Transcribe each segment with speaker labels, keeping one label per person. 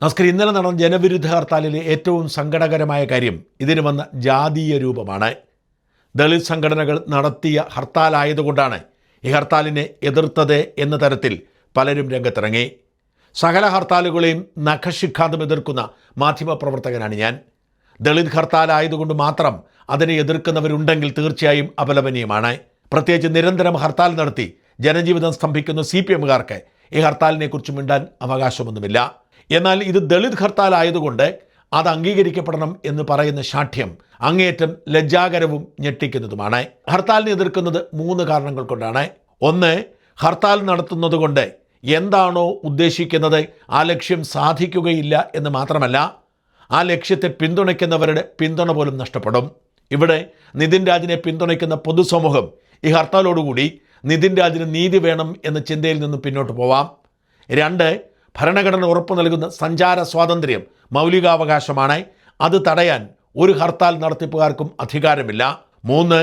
Speaker 1: നമസ്കാരം. ഇന്നലെ നടന്ന ജനവിരുദ്ധ ഹർത്താലിലെ ഏറ്റവും സങ്കടകരമായ കാര്യം ഇതിന് വന്ന ജാതീയ രൂപമാണ്. ദളിത് സംഘടനകൾ നടത്തിയ ഹർത്താലായതുകൊണ്ടാണ് ഈ ഹർത്താലിനെ എതിർത്തത് എന്ന തരത്തിൽ പലരും രംഗത്തിറങ്ങി. സകല ഹർത്താലുകളെയും നഖശിഖാന്തം എതിർക്കുന്ന മാധ്യമപ്രവർത്തകനാണ് ഞാൻ. ദളിത് ഹർത്താലായതുകൊണ്ട് മാത്രം അതിനെ എതിർക്കുന്നവരുണ്ടെങ്കിൽ തീർച്ചയായും അപലപനീയമാണ്. പ്രത്യേകിച്ച് നിരന്തരം ഹർത്താൽ നടത്തി ജനജീവിതം സ്തംഭിക്കുന്ന CPMകാർക്ക് ഈ ഹർത്താലിനെക്കുറിച്ച് മിണ്ടാൻ അവകാശമൊന്നുമില്ല. എന്നാൽ ഇത് ദളിത് ഹർത്താൽ ആയതുകൊണ്ട് അത് അംഗീകരിക്കപ്പെടണം എന്ന് പറയുന്ന ശാഠ്യം അങ്ങേയറ്റം ലജ്ജാകരവും ഞെട്ടിക്കുന്നതുമാണ്. ഹർത്താലിനെ എതിർക്കുന്നത് 3 കാരണങ്ങൾ കൊണ്ടാണ്. ഒന്ന്, ഹർത്താൽ നടത്തുന്നത് കൊണ്ട് എന്താണോ ഉദ്ദേശിക്കുന്നത് ആ ലക്ഷ്യം സാധിക്കുകയില്ല എന്ന് മാത്രമല്ല, ആ ലക്ഷ്യത്തെ പിന്തുണയ്ക്കുന്നവരുടെ പിന്തുണ പോലും നഷ്ടപ്പെടും. ഇവിടെ നിതിൻ രാജിനെ പിന്തുണയ്ക്കുന്ന പൊതുസമൂഹം ഈ ഹർത്താലോടുകൂടി നിതിൻ രാജിന് നീതി വേണം എന്ന ചിന്തയിൽ നിന്ന് പിന്നോട്ട് പോവാം. 2, ഭരണഘടന ഉറപ്പു നൽകുന്ന സഞ്ചാര സ്വാതന്ത്ര്യം മൗലികാവകാശമാണ്. അത് തടയാൻ ഒരു ഹർത്താൽ നടത്തിപ്പുകാർക്കും അധികാരമില്ല. 3,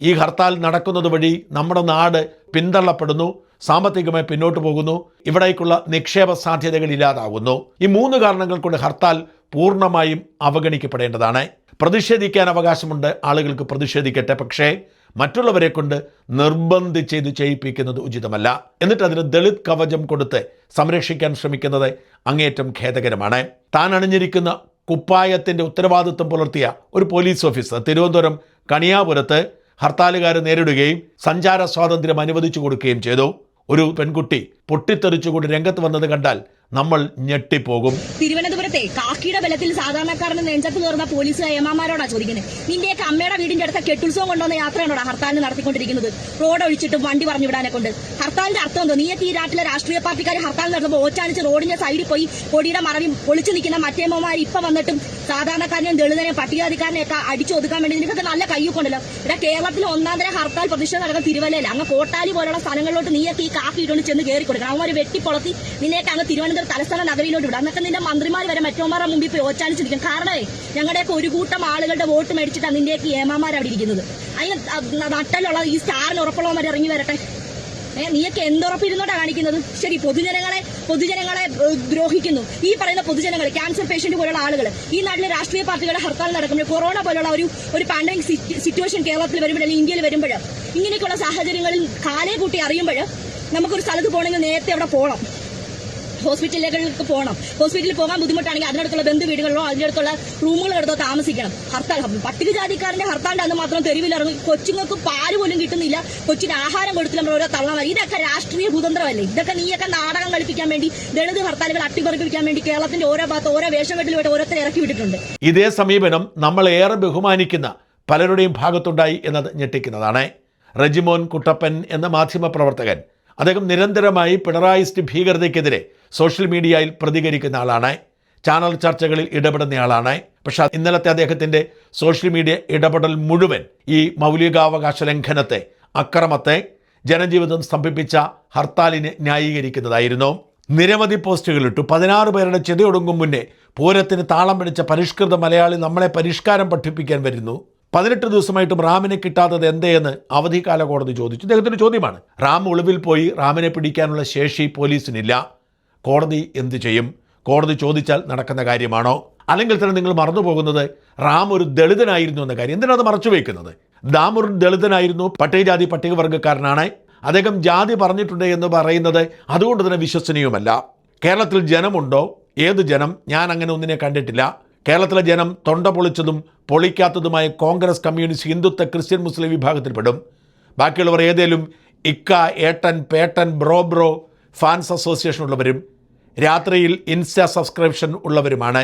Speaker 1: ഈ ഹർത്താൽ നടക്കുന്നത് വഴി നമ്മുടെ നാട് പിന്തള്ളപ്പെടുന്നു, സാമ്പത്തികമായി പിന്നോട്ട് പോകുന്നു, ഇവിടേക്കുള്ള നിക്ഷേപ സാധ്യതകൾ ഇല്ലാതാകുന്നു. ഈ 3 കാരണങ്ങൾ കൊണ്ട് ഹർത്താൽ പൂർണ്ണമായും അവഗണിക്കപ്പെടേണ്ടതാണ്. പ്രതിഷേധിക്കാൻ അവകാശമുണ്ട്, ആളുകൾക്ക് പ്രതിഷേധിക്കട്ടെ. പക്ഷേ മറ്റുള്ളവരെ കൊണ്ട് നിർബന്ധിച്ച് ഇത് ചെയ്യിപ്പിക്കുന്നത് ഉചിതമല്ല. എന്നിട്ട് അതിന് ദളിത് കവചം കൊടുത്ത് സംരക്ഷിക്കാൻ ശ്രമിക്കുന്നത് അങ്ങേയറ്റം ഖേദകരമാണ്. താൻ അണിഞ്ഞിരിക്കുന്ന കുപ്പായത്തിൻ്റെ ഉത്തരവാദിത്വം പുലർത്തിയ ഒരു പോലീസ് ഓഫീസർ തിരുവനന്തപുരം കണിയാപുരത്ത് ഹർത്താലുകാരെ നേരിടുകയും സഞ്ചാര സ്വാതന്ത്ര്യം അനുവദിച്ചു കൊടുക്കുകയും ചെയ്തു. ഒരു പെൺകുട്ടി പൊട്ടിത്തെറിച്ചുകൊണ്ട് രംഗത്ത് വന്നത് കണ്ടാൽ നമ്മൾ ഞെട്ടിപ്പോകും.
Speaker 2: തിരുവനന്തപുരത്തെ കാക്കിയുടെ ബലത്തിൽ സാധാരണക്കാരന് നെഞ്ചത്ത് കയറുന്ന പോലീസ് ഏമാമാരോടാ ചോദിക്കുന്നത്, നിന്റെയൊക്കെ അമ്മയുടെ വീടിന്റെ അടുത്ത കെട്ടുത്സവം കൊണ്ടുവന്ന യാത്രയാണോടാ ഹർത്താലിന് നടത്തിക്കൊണ്ടിരിക്കുന്നത്? റോഡ് ഒഴിച്ചിട്ടും വണ്ടി പറഞ്ഞു വിടാനെ കൊണ്ട്. ഹർത്താലിന്റെ അർത്ഥം എന്തോ? നീയൊക്കെ ഈ നാട്ടിലെ രാഷ്ട്രീയ പാർട്ടിക്കാർ ഹർത്താൽ നടത്തുമ്പോൾ ഓച്ചാനിച്ച് റോഡിന്റെ സൈഡിൽ പോയി കൊടിയുടെ മറവിൽ ഒളിച്ചു നിൽക്കുന്ന മറ്റേമ്മമാർ ഇപ്പം വന്നിട്ടും സാധാരണക്കാരനെയും ദളിതനെയും പട്ടികജാതിക്കാരനെയൊക്കെ അടിച്ചൊതുക്കാൻ വേണ്ടി നിനക്കൊക്കെ നല്ല കയ്യൊക്കെണ്ടല്ലോ. ഇവിടെ കേരളത്തിൽ 1ാം തരം ഹർത്താൽ പ്രതിഷേധം നടക്കുന്ന തിരുവല്ലയിൽ അങ്ങ് കോട്ടാലി പോലുള്ള സ്ഥലങ്ങളിലോട്ട് നീയൊക്കെ ഈ കാക്കി ഇട്ടുകൊണ്ട് ചെന്ന് കയറി കൊടുക്കണം. അവന്മാർ വെട്ടിപ്പൊളത്തി നിന്നെയൊക്കെ അങ്ങ് തിരുവനന്തപുരം തലസ്ഥാന നഗരിയിലോട്ട് വിടും. അന്നൊക്കെ നിന്റെ മന്ത്രിമാർ വരെ മറ്റോമാരുടെ മുമ്പിൽ പോയി ഓച്ചാനിച്ചിരിക്കും. കാരണമേ ഞങ്ങളുടെയൊക്കെ ഒരു കൂട്ടം ആളുകളുടെ വോട്ട് മേടിച്ചിട്ടാണ് നിന്റെയൊക്കെ ഏമാമാർ അവിടെ ഇരിക്കുന്നത്. അതിന് നട്ടലുള്ള ഈ സ്റ്റാറിന് ഉറപ്പുള്ളവന്മാർ ഇറങ്ങി വരട്ടെ. നീയൊക്കെ എന്തുറപ്പിരുന്നോട്ടാ കാണിക്കുന്നത്? ശരി, പൊതുജനങ്ങളെ ദ്രോഹിക്കുന്നു. ഈ പറയുന്ന പൊതുജനങ്ങൾ, ക്യാൻസർ പേഷ്യന്റ് പോലുള്ള ആളുകൾ, ഈ നാട്ടിലെ രാഷ്ട്രീയ പാർട്ടികളുടെ ഹർത്താൽ നടക്കുമ്പോൾ, കൊറോണ പോലുള്ള ഒരു പാൻഡമിക് സിറ്റുവേഷൻ കേരളത്തിൽ വരുമ്പോൾ അല്ലെങ്കിൽ ഇന്ത്യയിൽ വരുമ്പോൾ, ഇങ്ങനെയൊക്കെയുള്ള സാഹചര്യങ്ങളിൽ കാലേ കൂട്ടി അറിയുമ്പോൾ നമുക്കൊരു സ്ഥലത്ത് പോകണമെങ്കിൽ നേരത്തെ അവിടെ പോകണം, ഹോസ്പിറ്റലിലേക്ക് പോകണം. ഹോസ്പിറ്റലിൽ പോകാൻ ബുദ്ധിമുട്ടാണെങ്കിൽ അതിനടുത്തുള്ള ബന്ധു വീടുകളിലോ അതിനടുത്തുള്ള റൂമുകളെടുത്തോ താമസിക്കണം. ഹർത്താൽ പട്ടികജാതിക്കാരന്റെ ഹർത്താലിന്റെ അന്ന് മാത്രം തെരുവിലിറങ്ങി കൊച്ചുങ്ങൾക്ക് പാല് പോലും കിട്ടുന്നില്ല, കൊച്ചിന് ആഹാരം കൊടുത്തില്ല, ഓരോ തള്ളമാർ. ഇതൊക്കെ രാഷ്ട്രീയ കുതന്ത്രമല്ലേ? ഇതൊക്കെ നീയൊക്കെ നാടകം കളിപ്പിക്കാൻ വേണ്ടി, ദളിത് ഹർത്താലുകൾ അട്ടിപ്പറിപ്പിക്കാൻ വേണ്ടി കേരളത്തിന്റെ ഓരോ ഭാഗത്ത് ഓരോ വേഷമെട്ടിലുമായിട്ട് ഓരോരുത്തരെ ഇറക്കി വിട്ടിട്ടുണ്ട്.
Speaker 1: ഇതേ സമീപനം നമ്മൾ ഏറെ ബഹുമാനിക്കുന്ന പലരുടെയും ഭാഗത്തുണ്ടായി എന്നത് ഞെട്ടിക്കുന്നതാണ്. റെജിമോൻ കുട്ടപ്പൻ എന്ന മാധ്യമപ്രവർത്തകൻ, അദ്ദേഹം നിരന്തരമായി പിണറായിസ്റ്റ് ഭീകരതയ്ക്കെതിരെ സോഷ്യൽ മീഡിയയിൽ പ്രതികരിക്കുന്ന ആളാണ്, ചാനൽ ചർച്ചകളിൽ ഇടപെടുന്നയാളാണ്. പക്ഷേ ഇന്നലത്തെ അദ്ദേഹത്തിൻ്റെ സോഷ്യൽ മീഡിയ ഇടപെടൽ മുഴുവൻ ഈ മൗലികാവകാശ ലംഘനത്തെ, അക്രമത്തെ, ജനജീവിതം സ്തംഭിപ്പിച്ച ഹർത്താലിനെ ന്യായീകരിക്കുന്നതായിരുന്നു. നിരവധി പോസ്റ്റുകളിട്ടു. 16 പേരുടെ ചെതിയൊടുങ്ങും മുന്നേ പൂരത്തിന് താളം പിടിച്ച പരിഷ്കൃത മലയാളി നമ്മളെ പരിഷ്കാരം പഠിപ്പിക്കാൻ വരുന്നു. 18 ദിവസമായിട്ടും റാമിനെ കിട്ടാത്തത് എന്തേയെന്ന് അവധിക്കാല കോടതി ചോദിച്ചു. ഇദ്ദേഹത്തിൻ്റെ ചോദ്യമാണ്. റാം ഒളിവിൽ പോയി, റാമിനെ പിടിക്കാനുള്ള ശേഷി പോലീസിനില്ല. കോടതി എന്ത് ചെയ്യും? കോടതി ചോദിച്ചാൽ നടക്കുന്ന കാര്യമാണോ? അല്ലെങ്കിൽ തന്നെ നിങ്ങൾ മറന്നു പോകുന്നത് റാം ഒരു ദളിതനായിരുന്നു എന്ന കാര്യം. എന്തിനാണ് മറച്ചു വയ്ക്കുന്നത്? റാം ഒരു ദളിതനായിരുന്നു, പട്ടികജാതി പട്ടികവർഗ്ഗക്കാരനാണ്. അദ്ദേഹം ജാതി പറഞ്ഞിട്ടുണ്ട് എന്ന് പറയുന്നത് അതുകൊണ്ട് തന്നെ വിശ്വസനീയമല്ല. കേരളത്തിൽ ജനമുണ്ടോ? ഏത് ജനം? ഞാൻ അങ്ങനെ ഒന്നിനെ കണ്ടിട്ടില്ല. കേരളത്തിലെ ജനം തൊണ്ട പൊളിച്ചതും പൊളിക്കാത്തതുമായ കോൺഗ്രസ്, കമ്മ്യൂണിസ്റ്റ്, ഹിന്ദുത്വ, ക്രിസ്ത്യൻ, മുസ്ലിം വിഭാഗത്തിൽപ്പെടും. ബാക്കിയുള്ളവർ ഏതേലും ഇക്ക, ഏട്ടൻ, പേട്ടൻ, ബ്രോ ഫാൻസ് അസോസിയേഷൻ ഉള്ളവരും രാത്രിയിൽ ഇൻസ്റ്റ സബ്സ്ക്രിപ്ഷൻ ഉള്ളവരുമാണ്.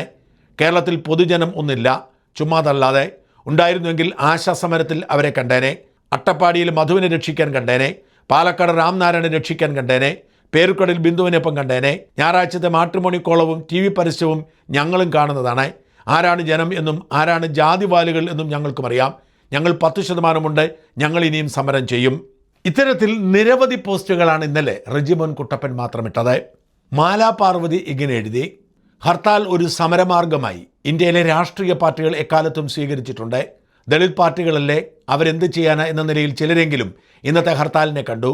Speaker 1: കേരളത്തിൽ പൊതുജനം ഒന്നില്ല. ചുമ്മാതല്ലാതെ ഉണ്ടായിരുന്നുവെങ്കിൽ ആശാസമരത്തിൽ അവരെ കണ്ടേനെ, അട്ടപ്പാടിയിൽ മധുവിനെ രക്ഷിക്കാൻ കണ്ടേനെ, പാലക്കാട് രാംനാരായണനെ രക്ഷിക്കാൻ കണ്ടേനെ, പേരുക്കടയിൽ ബിന്ദുവിനൊപ്പം കണ്ടേനെ. ഞായറാഴ്ചത്തെ മാട്രിമോണി കോളവും TV പരസ്യവും ഞങ്ങളും കാണുന്നതാണ്. ആരാണ് ജനം എന്നും ആരാണ് ജാതിവാലുകൾ എന്നും ഞങ്ങൾക്കും അറിയാം. ഞങ്ങൾ 10% ഞങ്ങൾ ഇനിയും സമരം ചെയ്യും. ഇത്തരത്തിൽ നിരവധി പോസ്റ്റുകളാണ് ഇന്നലെ റെജിമോൻ കുട്ടപ്പൻ മാത്രം ഇട്ടത്. മാലാ പാർവതി ഇങ്ങനെ എഴുതി: ഹർത്താൽ ഒരു സമരമാർഗമായി ഇന്ത്യയിലെ രാഷ്ട്രീയ പാർട്ടികൾ എക്കാലത്തും സ്വീകരിച്ചിട്ടുണ്ട്. ദളിത് പാർട്ടികളല്ലേ, അവരെന്ത് ചെയ്യാനാ എന്ന നിലയിൽ ചിലരെങ്കിലും ഇന്നത്തെ ഹർത്താലിനെ കണ്ടു.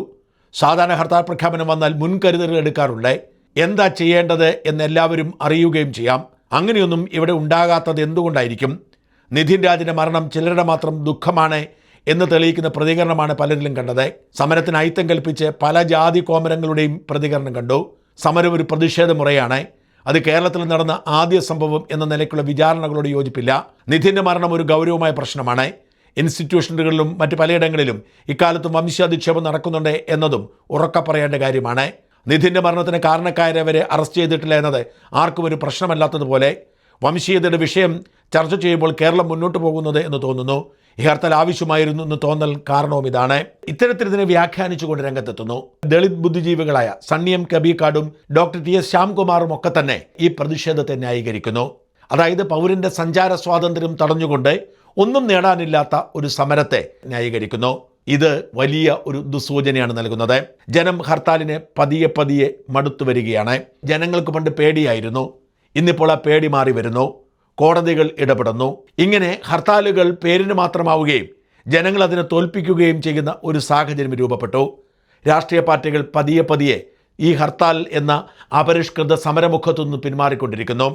Speaker 1: സാധാരണ ഹർത്താൽ പ്രഖ്യാപനം വന്നാൽ മുൻകരുതലുകൾ എടുക്കാറുണ്ട്. എന്താ ചെയ്യേണ്ടത് എന്നെല്ലാവരും അറിയുകയും ചെയ്യാം. അങ്ങനെയൊന്നും ഇവിടെ ഉണ്ടാകാത്തത് എന്തുകൊണ്ടായിരിക്കും? നിധിൻ രാജിൻ്റെ മരണം ചിലരുടെ മാത്രം ദുഃഖമാണ് എന്ന് തെളിയിക്കുന്ന പ്രതികരണമാണ് പലരിലും കണ്ടത്. സമരത്തിന് അയിത്തം കൽപ്പിച്ച് പല ജാതി കോമരങ്ങളുടെയും പ്രതികരണം കണ്ടു. സമരം ഒരു പ്രതിഷേധ മുറയാണ്. അത് കേരളത്തിൽ നടന്ന ആദ്യ സംഭവം എന്ന നിലയ്ക്കുള്ള വിചാരണകളോട് യോജിപ്പില്ല. നിധിൻ്റെ മരണം ഒരു ഗൗരവമായ പ്രശ്നമാണ്. ഇൻസ്റ്റിറ്റ്യൂഷനുകളിലും മറ്റ് പലയിടങ്ങളിലും ഇക്കാലത്തും വംശാധിക്ഷേപം നടക്കുന്നുണ്ട് എന്നതും ഉറക്കെ പറയേണ്ട കാര്യമാണ്. നിധിൻ്റെ മരണത്തിന് കാരണക്കാരവരെ അറസ്റ്റ് ചെയ്തിട്ടില്ല എന്നത് ആർക്കും ഒരു പ്രശ്നമല്ലാത്തതുപോലെ വംശീയതയുടെ വിഷയം ചർച്ച ചെയ്യുമ്പോൾ കേരളം മുന്നോട്ട് പോകുന്നത് എന്ന് തോന്നുന്നു. ഈ ഹർത്താൽ ആവശ്യമായിരുന്നു എന്ന് തോന്നൽ കാരണവും ഇതാണ്. ഇത്തരത്തിൽ ഇതിനെ വ്യാഖ്യാനിച്ചുകൊണ്ട് രംഗത്തെത്തുന്നു ദളിത് ബുദ്ധിജീവികളായ സണ്ണിയം കബീക്കാടും ഡോക്ടർ TS ശ്യാംകുമാറും ഒക്കെ തന്നെ ഈ പ്രതിഷേധത്തെ ന്യായീകരിക്കുന്നു. അതായത് പൗരന്റെ സഞ്ചാര സ്വാതന്ത്ര്യം തടഞ്ഞുകൊണ്ട് ഒന്നും നേടാനില്ലാത്ത ഒരു സമരത്തെ ന്യായീകരിക്കുന്നു. ഇത് വലിയ ഒരു ദുസ്സൂചനയാണ് നൽകുന്നത്. ജനം ഹർത്താലിനെ പതിയെ മടുത്തു വരികയാണ്. ജനങ്ങൾക്ക് പണ്ട് പേടിയായിരുന്നു, ഇന്നിപ്പോൾ ആ പേടി മാറി വരുന്നു. കോടതികൾ ഇടപെടുന്നു. ഇങ്ങനെ ഹർത്താലുകൾ പേരിന് മാത്രമാവുകയും ജനങ്ങൾ അതിനെ തോൽപ്പിക്കുകയും ചെയ്യുന്ന ഒരു സാഹചര്യം രൂപപ്പെട്ടു. രാഷ്ട്രീയ പാർട്ടികൾ പതിയെ ഈ ഹർത്താൽ എന്ന അപരിഷ്കൃത സമരമുഖത്തു നിന്ന് പിന്മാറിക്കൊണ്ടിരിക്കുന്നു.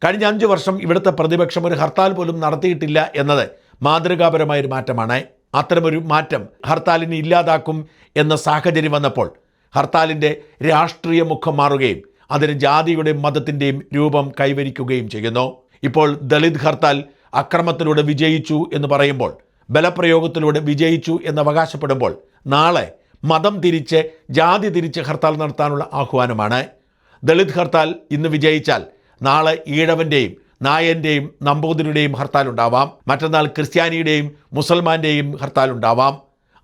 Speaker 1: കഴിഞ്ഞ 5 വർഷം ഇവിടുത്തെ പ്രതിപക്ഷം ഒരു ഹർത്താൽ പോലും നടത്തിയിട്ടില്ല എന്നത് മാതൃകാപരമായൊരു മാറ്റമാണ്. അത്തരമൊരു മാറ്റം ഹർത്താലിനെ ഇല്ലാതാക്കും എന്ന സാഹചര്യം വന്നപ്പോൾ ഹർത്താലിൻ്റെ രാഷ്ട്രീയ മുഖം മാറുകയും അതിന് ജാതിയുടെയും മതത്തിൻ്റെയും രൂപം കൈവരിക്കുകയും ചെയ്യുന്നു. ഇപ്പോൾ ദളിത് ഹർത്താൽ അക്രമത്തിലൂടെ വിജയിച്ചു എന്ന് പറയുമ്പോൾ, ബലപ്രയോഗത്തിലൂടെ വിജയിച്ചു എന്ന് അവകാശപ്പെടുമ്പോൾ, നാളെ മതം തിരിച്ച് ജാതി തിരിച്ച് ഹർത്താൽ നടത്താനുള്ള ആഹ്വാനമാണ്. ദളിത് ഹർത്താൽ ഇന്ന് വിജയിച്ചാൽ നാളെ ഈഴവൻ്റെയും നായൻ്റെയും നമ്പൂതിരിയുടെയും ഹർത്താൽ ഉണ്ടാവാം. മറ്റന്നാൾ ക്രിസ്ത്യാനിയുടെയും മുസൽമാൻ്റെയും ഹർത്താൽ ഉണ്ടാവാം.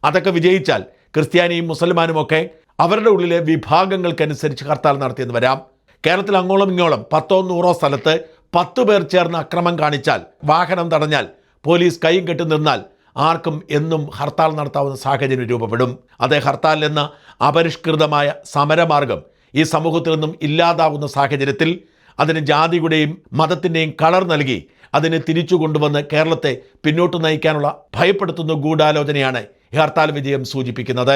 Speaker 1: അതൊക്കെ വിജയിച്ചാൽ ക്രിസ്ത്യാനിയും മുസൽമാനുമൊക്കെ അവരുടെ ഉള്ളിലെ വിഭാഗങ്ങൾക്കനുസരിച്ച് ഹർത്താൽ നടത്തിയെന്ന് വരാം. കേരളത്തിൽ അങ്ങോളം ഇങ്ങോളം 10-100 സ്ഥലത്ത് 10 പേർ ചേർന്ന് അക്രമം കാണിച്ചാൽ, വാഹനം തടഞ്ഞാൽ, പോലീസ് കൈയും കെട്ടി നിന്നാൽ ആർക്കും എന്നും ഹർത്താൽ നടത്താവുന്ന സാഹചര്യം രൂപപ്പെടും. അതേ ഹർത്താൽ എന്ന അപരിഷ്കൃതമായ സമരമാർഗം ഈ സമൂഹത്തിൽ നിന്നും ഇല്ലാതാവുന്ന സാഹചര്യത്തിൽ അതിന് ജാതിയുടെയും മതത്തിൻ്റെയും കളർ നൽകി അതിനെ തിരിച്ചു കൊണ്ടുവന്ന് കേരളത്തെ പിന്നോട്ട് നയിക്കാനുള്ള ഭയപ്പെടുത്തുന്ന ഗൂഢാലോചനയാണ് ഈ ഹർത്താൽ വിജയം സൂചിപ്പിക്കുന്നത്.